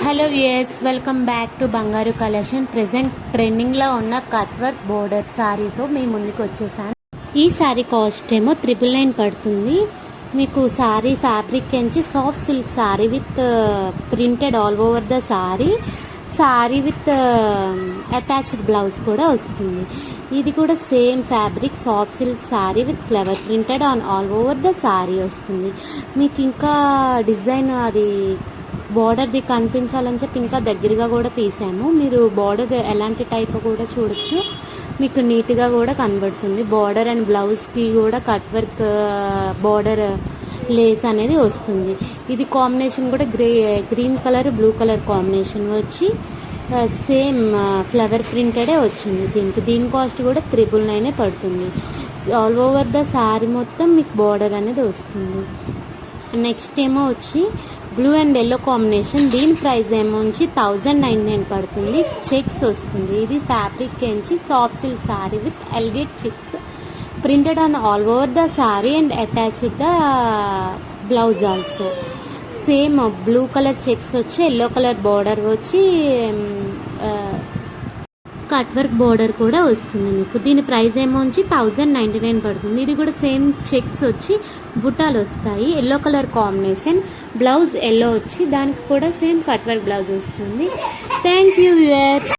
Hello viewers, welcome back to బంగారు collection. Present ట్రెండింగ్లో ఉన్న కట్ వర్క్ బోర్డర్ శారీతో మీ ముందుకు వచ్చేసాను. ఈ శారీ కాస్ట్ ఏమో 999 పడుతుంది. మీకు శారీ ఫ్యాబ్రిక్ ఎంచి soft silk sari with printed all over the sari with attached blouse కూడా వస్తుంది. ఇది కూడా same fabric soft silk sari with flower printed on all over the sari వస్తుంది. మీకు ఇంకా డిజైన్ అది బార్డర్ది కనిపించాలని చెప్పి ఇంకా దగ్గరగా కూడా తీసాము. మీరు బార్డర్ ఎలాంటి టైప్ కూడా చూడొచ్చు. మీకు నీట్గా కూడా కనబడుతుంది. బార్డర్ అండ్ బ్లౌజ్కి కూడా కట్ వర్క్ బార్డర్ లేస్ అనేది వస్తుంది. ఇది కాంబినేషన్ కూడా green colour blue colour combination వచ్చి సేమ్ ఫ్లవర్ ప్రింటెడే వచ్చింది. దీని కాస్ట్ కూడా 999 పడుతుంది. ఆల్ ఓవర్ ద శారీ మొత్తం మీకు బార్డర్ అనేది వస్తుంది. నెక్స్ట్ ఏమో వచ్చి బ్లూ అండ్ ఎల్లో కాంబినేషన్. దీని ప్రైస్ ఏమో వచ్చి 1099 పడుతుంది. చెక్స్ వస్తుంది. ఇది ఫ్యాబ్రిక్ ఎంచి soft silk sari with elegant checks printed on all over the sari and attached the blouse also. Same blue colour checks వచ్చి ఎల్లో కలర్ బార్డర్ వచ్చి కట్ వర్క్ బార్డర్ కూడా వస్తుంది మీకు. దీని ప్రైస్ ఏమో వచ్చి 1099 పడుతుంది. ఇది కూడా సేమ్ చెక్స్ వచ్చి బుట్టాలు వస్తాయి. Yellow colour combination, blouse yellow వచ్చి దానికి కూడా సేమ్ కట్ వర్క్ బ్లౌజ్ వస్తుంది. Thank you viewers.